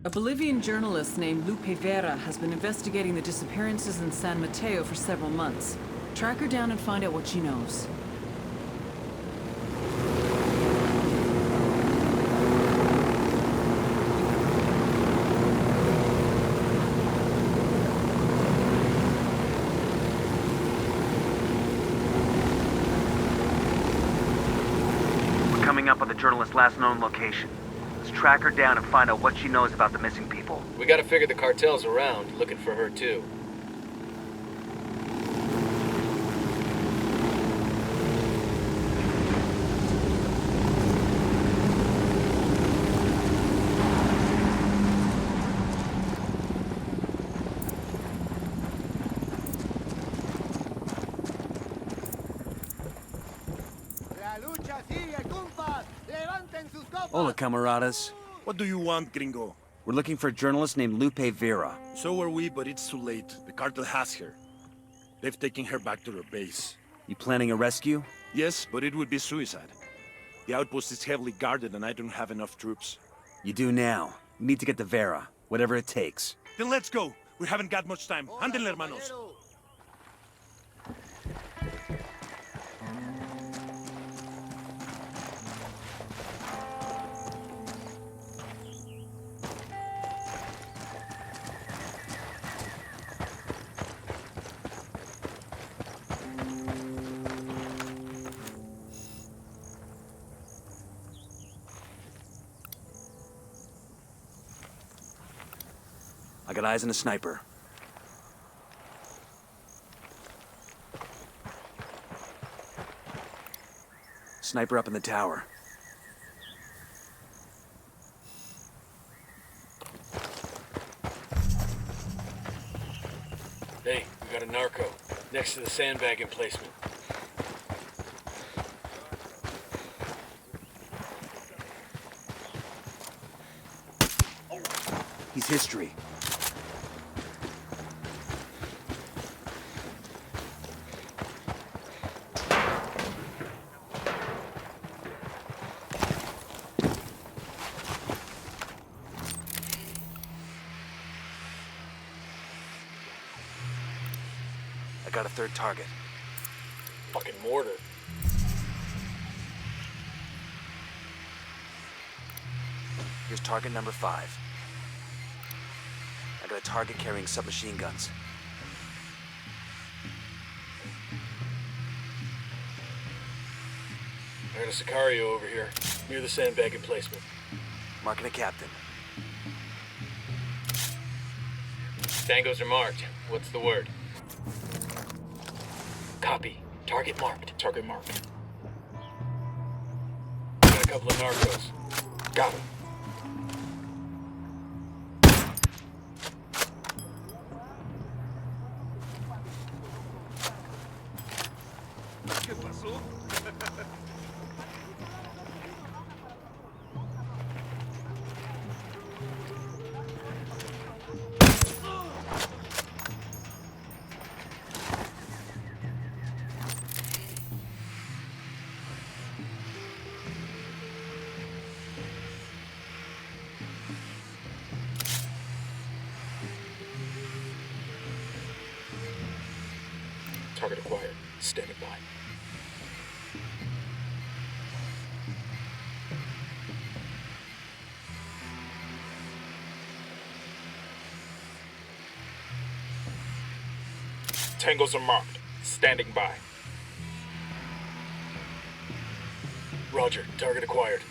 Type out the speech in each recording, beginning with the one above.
A Bolivian journalist named Lupe Vera has been investigating the disappearances in San Mateo for several months. Track her down and find out what she knows. We're coming up on the journalist's last known location. Track her down and find out what she knows about the missing people. We gotta figure the cartel's around, looking for her too. Hola, camaradas. What do you want, gringo? We're looking for a journalist named Lupe Vera. So are we, but it's too late. The cartel has her. They've taken her back to their base. You planning a rescue? Yes, but it would be suicide. The outpost is heavily guarded and I don't have enough troops. You do now. We need to get to Vera, whatever it takes. Then let's go. We haven't got much time. Anden, hermanos. I got eyes on a sniper. Sniper up in the tower. Hey, we got a narco. Next to the sandbag emplacement. He's history. I got a third target. Fucking mortar. Here's target number 5. I got a target carrying submachine guns. I got a Sicario over here, near the sandbag emplacement. Marking a captain. Tangos are marked. What's the word? Copy. Target marked. Target marked. Got a couple of narcos. Got him. Target acquired. Standing by. Tangos are marked. Standing by. Roger. Target acquired.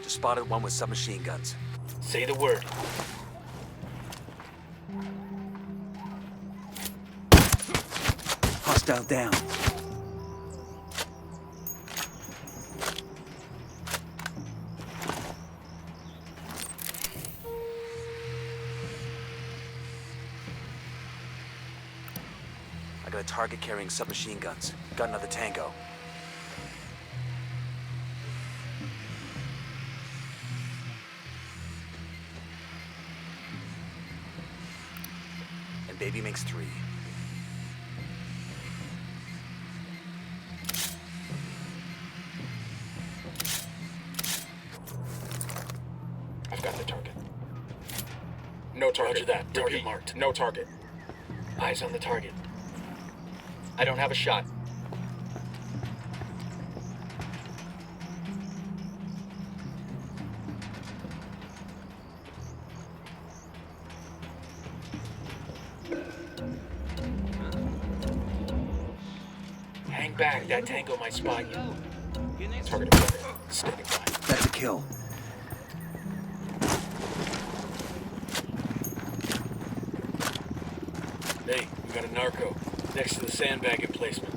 Just spotted one with submachine guns. Say the word. Hostile down. I got a target carrying submachine guns. Got another tango. And baby makes 3. No target. Roger that. Target Repeat. marked. No target. Eyes on the target. I don't have a shot. Hang back. That tango might spot you. Target acquired. Standing by. That's a kill. Hey, we got a narco next to the sandbag emplacement.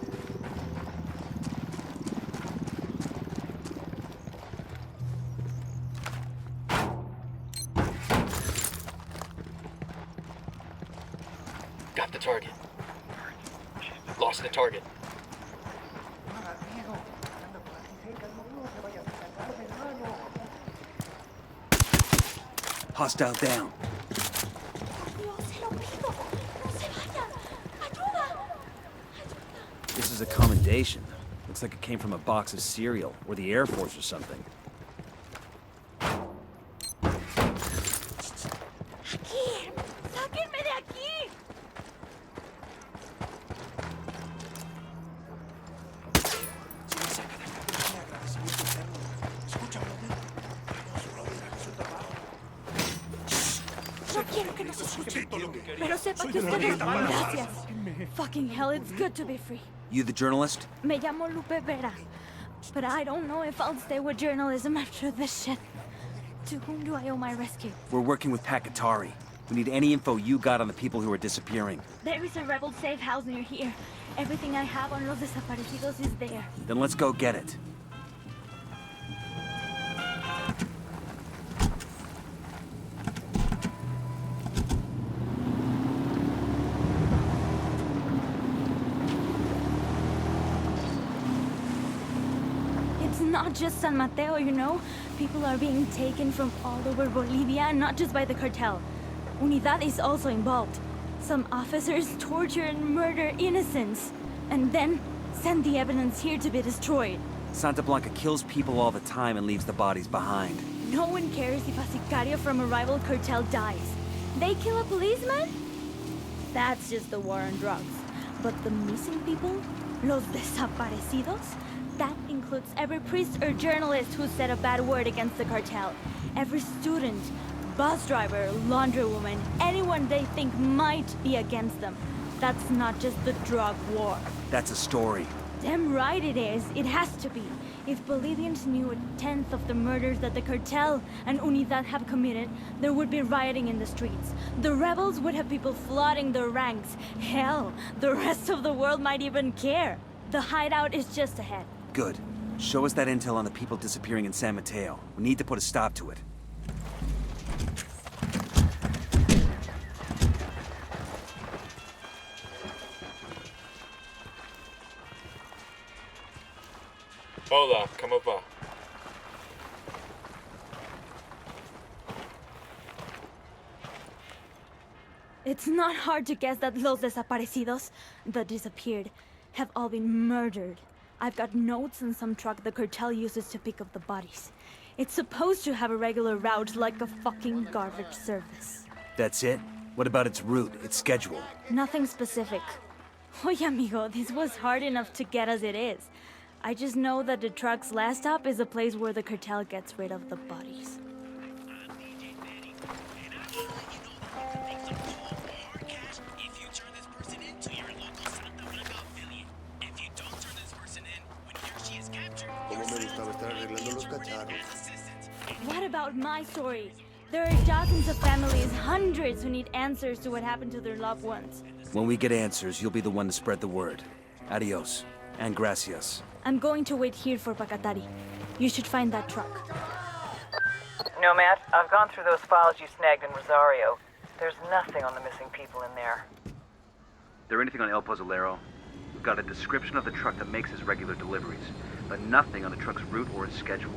Got the target. Lost the target. Hostile down. This is a commendation. Looks like it came from a box of cereal, or the Air Force or something. ¡Sáquenme de aquí! No quiero que nos escuchen, pero sepa que ustedes... Gracias. Fucking hell, it's good to be free. You the journalist? Me llamo Lupe Vera, but I don't know if I'll stay with journalism after this shit. To whom do I owe my rescue? We're working with Pakatari. We need any info you got on the people who are disappearing. There is a rebel safe house near here. Everything I have on los desaparecidos is there. Then let's go get it. It's not just San Mateo, you know? People are being taken from all over Bolivia, not just by the cartel. Unidad is also involved. Some officers torture and murder innocents, and then send the evidence here to be destroyed. Santa Blanca kills people all the time and leaves the bodies behind. No one cares if a sicario from a rival cartel dies. They kill a policeman? That's just the war on drugs. But the missing people? Los desaparecidos? That includes every priest or journalist who said a bad word against the cartel. Every student, bus driver, laundrywoman, anyone they think might be against them. That's not just the drug war. That's a story. Damn right it is. It has to be. If Bolivians knew a tenth of the murders that the cartel and Unidad have committed, there would be rioting in the streets. The rebels would have people flooding their ranks. Hell, the rest of the world might even care. The hideout is just ahead. Good. Show us that intel on the people disappearing in San Mateo. We need to put a stop to it. Hola, ¿cómo va? It's not hard to guess that los desaparecidos, the disappeared, have all been murdered. I've got notes and some truck the cartel uses to pick up the bodies. It's supposed to have a regular route like a fucking garbage service. That's it? What about its route, its schedule? Nothing specific. Oye, amigo, this was hard enough to get as it is. I just know that the truck's last stop is a place where the cartel gets rid of the bodies. What about my story? There are dozens of families, hundreds who need answers to what happened to their loved ones. When we get answers, you'll be the one to spread the word. Adios. And gracias. I'm going to wait here for Pakatari. You should find that truck. Nomad, I've gone through those files you snagged in Rosario. There's nothing on the missing people in there. There anything on El Pozolero? We've got a description of the truck that makes his regular deliveries, but nothing on the truck's route or its schedule.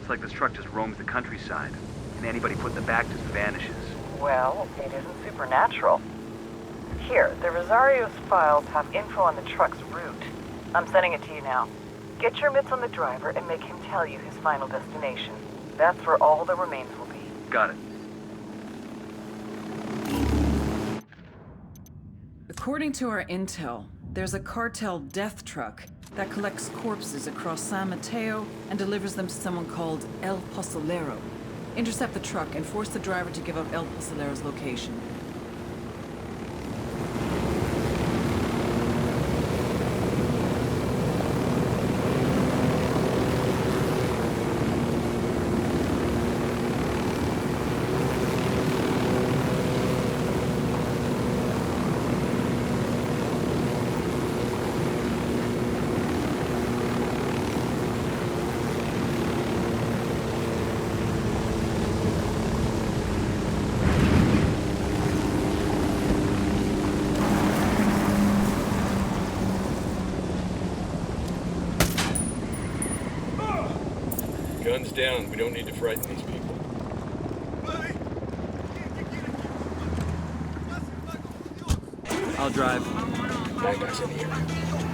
It's like this truck just roams the countryside, and anybody put in the back just vanishes. Well, it isn't supernatural. Here, the Rosario's files have info on the truck's route. I'm sending it to you now. Get your mitts on the driver and make him tell you his final destination. That's where all the remains will be. Got it. According to our intel, there's a cartel death truck that collects corpses across San Mateo and delivers them to someone called El Pozolero. Intercept the truck and force the driver to give up El Pozolero's location. Guns down. We don't need to frighten these people. I'll drive. That guy's in the area.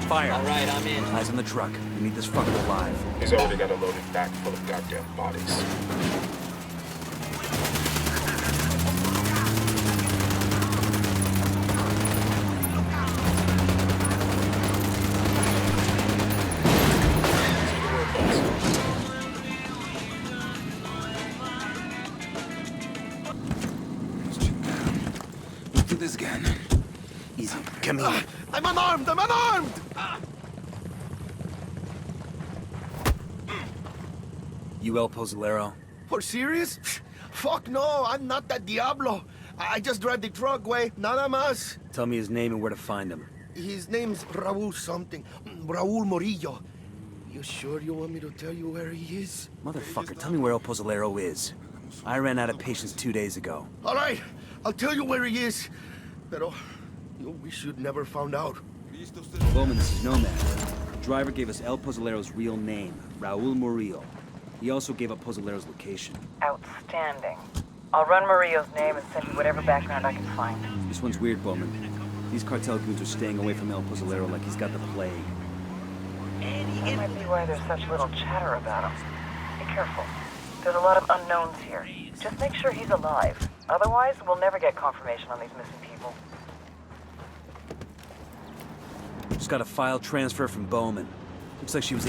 Fire. All right, I'm in. Eyes on the truck. We need this fucker alive. He's already got a loaded back full of goddamn bodies. Let's do this again. Easy. Come here. I'm unarmed! I'm unarmed! You El Pozolero? For serious? Fuck no, I'm not that Diablo. I just drive the truck, güey. Nada más. Tell me his name and where to find him. His name's Raul something. Raul Morillo. You sure you want me to tell you where he is? Motherfucker, tell me where El Pozolero is. I ran out of patience 2 days ago. All right, I'll tell you where he is. Pero we should never found out. Bowman, this is Nomad. The driver gave us El Pozolero's real name, Raul Murillo. He also gave up Pozolero's location. Outstanding. I'll run Mario's name and send you whatever background I can find. This one's weird, Bowman. These cartel goons are staying away from El Pozolero like he's got the plague. That might be why there's such little chatter about him. Be careful. There's a lot of unknowns here. Just make sure he's alive. Otherwise, we'll never get confirmation on these missing people. Just got a file transfer from Bowman. Looks like she was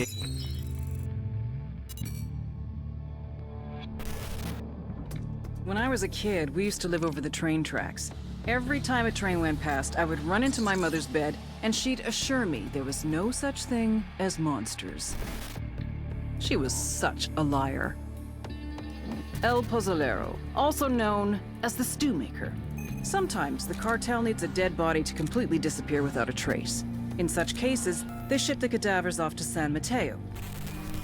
When I was a kid, we used to live over the train tracks. Every time a train went past, I would run into my mother's bed, and she'd assure me there was no such thing as monsters. She was such a liar. El Pozolero, also known as the Stew Maker. Sometimes the cartel needs a dead body to completely disappear without a trace. In such cases, they ship the cadavers off to San Mateo.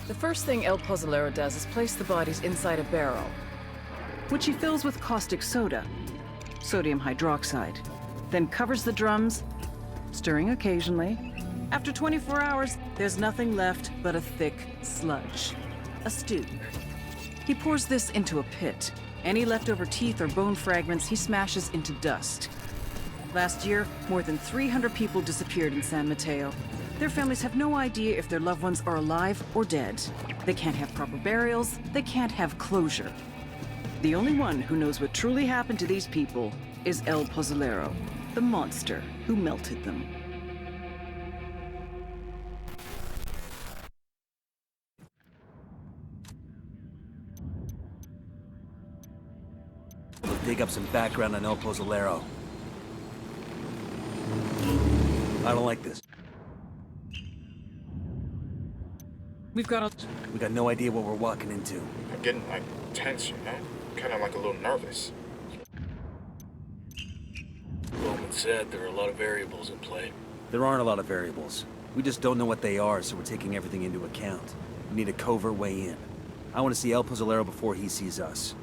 The first thing El Pozolero does is place the bodies inside a barrel, which he fills with caustic soda, sodium hydroxide, then covers the drums, stirring occasionally. After 24 hours, there's nothing left but a thick sludge, a stew. He pours this into a pit. Any leftover teeth or bone fragments he smashes into dust. Last year, more than 300 people disappeared in San Mateo. Their families have no idea if their loved ones are alive or dead. They can't have proper burials, they can't have closure. The only one who knows what truly happened to these people is El Pozolero, the monster who melted them. We'll dig up some background on El Pozolero. I don't like this. We got no idea what we're walking into. I'm getting, like, tense, you know? Kind of like a little nervous. Bowman said there are a lot of variables in play. There aren't a lot of variables. We just don't know what they are, so we're taking everything into account. We need a covert way in. I want to see El Pozolero before he sees us.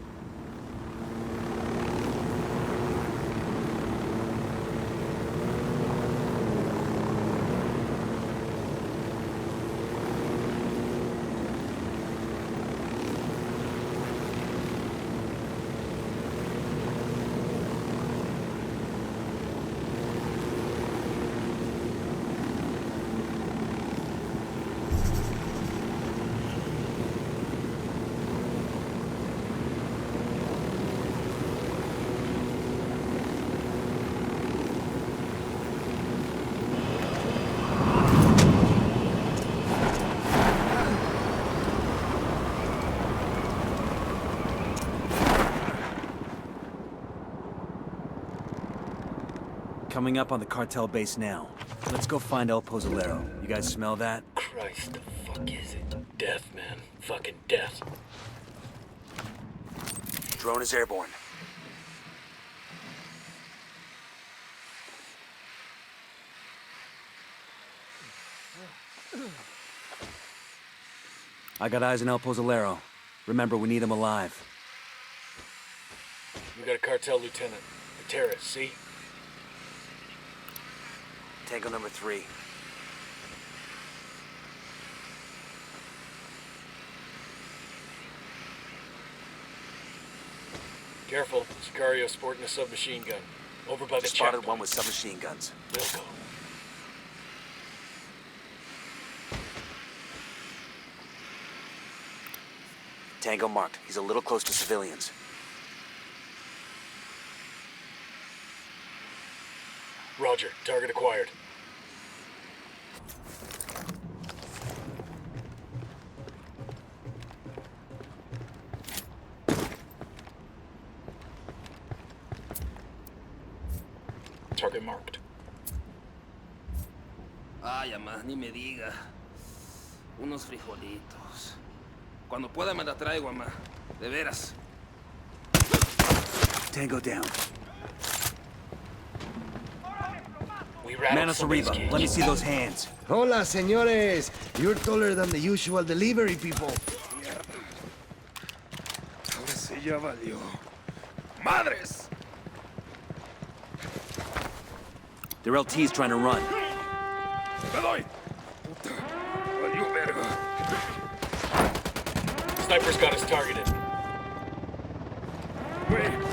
Coming up on the cartel base now. Let's go find El Pozolero. You guys smell that? Christ, the fuck is it? Death, man. Fucking death. Drone is airborne. I got eyes on El Pozolero. Remember, we need him alive. We got a cartel lieutenant. Gutierrez, see? Tango number 3. Careful. Sicario sporting a submachine gun. Over by the Spotted checkpoint. one with submachine guns. Let's go. Tango marked. He's a little close to civilians. Roger. Target acquired. Target marked. Ay, amá, ni me diga. Unos frijolitos. Cuando pueda me la traigo, amá. De veras. Tango down. We rattled Manos somebody's arriba. cage. Let me see those hands. Hola, señores. You're taller than the usual delivery people. Ahora sí ya valió. ¡Madres! Their LT's trying to run. ¡Me doy! Puta. Valió verga. Sniper's got us targeted. Güey.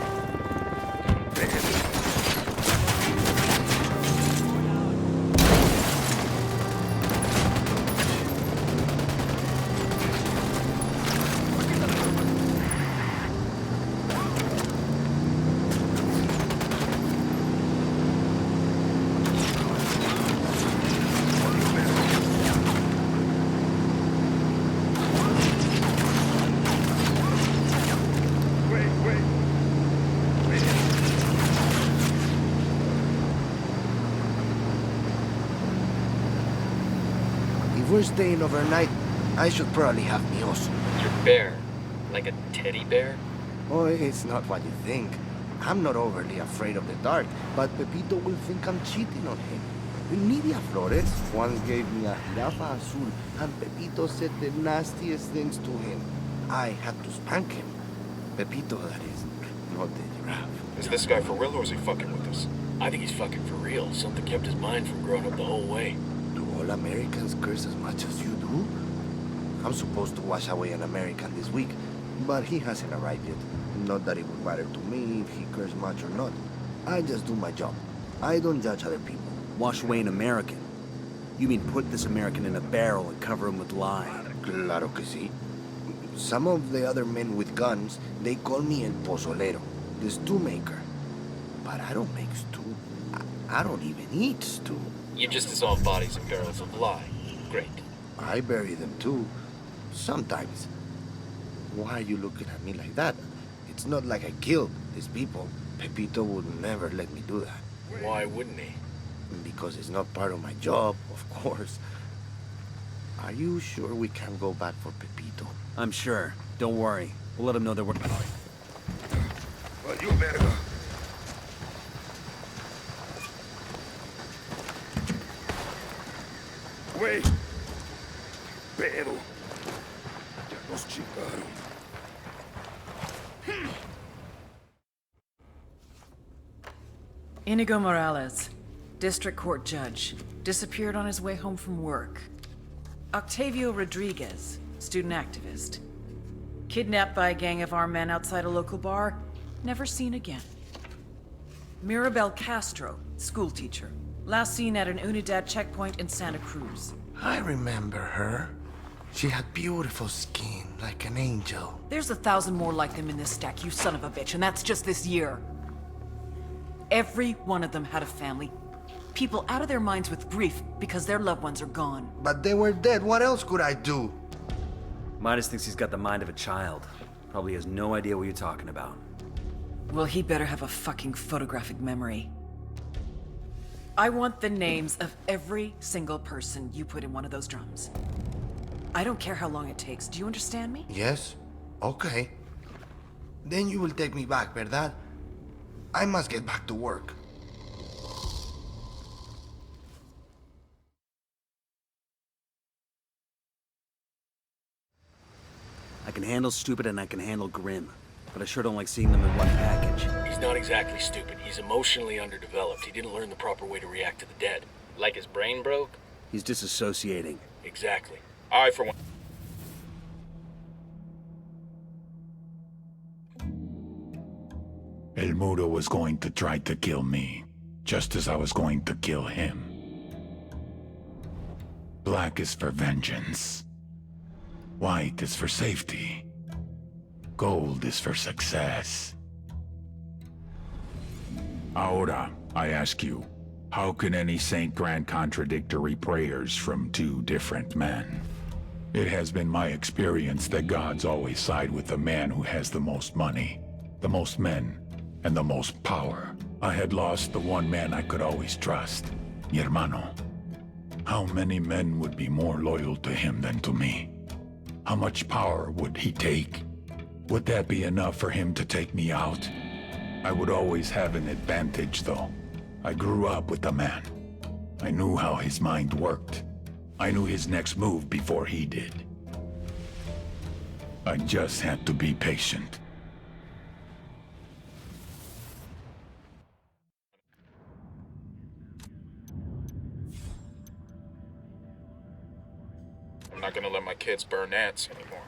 If we're staying overnight, I should probably have mi oso. Your bear. Like a teddy bear? Oh, it's not what you think. I'm not overly afraid of the dark, but Pepito will think I'm cheating on him. Nidia Flores once gave me a jirafa azul, and Pepito said the nastiest things to him. I had to spank him. Pepito, that is, not the giraffe. Is this guy for real or is he fucking with us? I think he's fucking for real. Something kept his mind from growing up the whole way. Do all Americans curse as much as you do? I'm supposed to wash away an American this week, but he hasn't arrived yet. Not that it would matter to me if he cursed much or not. I just do my job. I don't judge other people. Wash away an American. You mean put this American in a barrel and cover him with lye? Claro que sí. Some of the other men with guns, they call me El Pozolero, the stew maker. But I don't make stew. I don't even eat stew. You just dissolve bodies in barrels of lye. Great. I bury them too. Sometimes. Why are you looking at me like that? It's not like I killed these people. Pepito would never let me do that. Why wouldn't he? Because it's not part of my job, of course. Are you sure we can't go back for Pepito? I'm sure. Don't worry. We'll let him know that we're... Valió verga. Güey. Pedo. Ya nos chingaron. Inigo Morales, district court judge, disappeared on his way home from work. Octavio Rodriguez, student activist, kidnapped by a gang of armed men outside a local bar, never seen again. Mirabel Castro, schoolteacher, last seen at an Unidad checkpoint in Santa Cruz. I remember her. She had beautiful skin, like an angel. There's 1,000 more like them in this stack, you son of a bitch, and that's just this year. Every one of them had a family. People out of their minds with grief because their loved ones are gone. But they were dead. What else could I do? Midas thinks he's got the mind of a child. Probably has no idea what you're talking about. Well, he better have a fucking photographic memory. I want the names of every single person you put in one of those drums. I don't care how long it takes. Do you understand me? Yes? Okay. Then you will take me back, ¿verdad? I must get back to work. I can handle stupid and I can handle grim, but I sure don't like seeing them in one package. He's not exactly stupid. He's emotionally underdeveloped. He didn't learn the proper way to react to the dead. Like his brain broke? He's disassociating. Exactly. I, for one. El Mudo was going to try to kill me, just as I was going to kill him. Black is for vengeance. White is for safety. Gold is for success. Ahora, I ask you, how can any saint grant contradictory prayers from two different men? It has been my experience that gods always side with the man who has the most money, the most men, and the most power. I had lost the one man I could always trust, mi hermano. How many men would be more loyal to him than to me? How much power would he take? Would that be enough for him to take me out? I would always have an advantage, though. I grew up with the man. I knew how his mind worked. I knew his next move before he did. I just had to be patient. I'm not gonna let my kids burn ants anymore.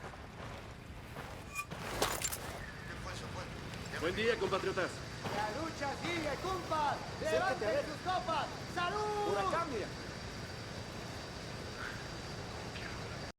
Buen día, compatriotas. La lucha sigue, compa. Levanten sus copas. ¡Salud! Huracán, mira.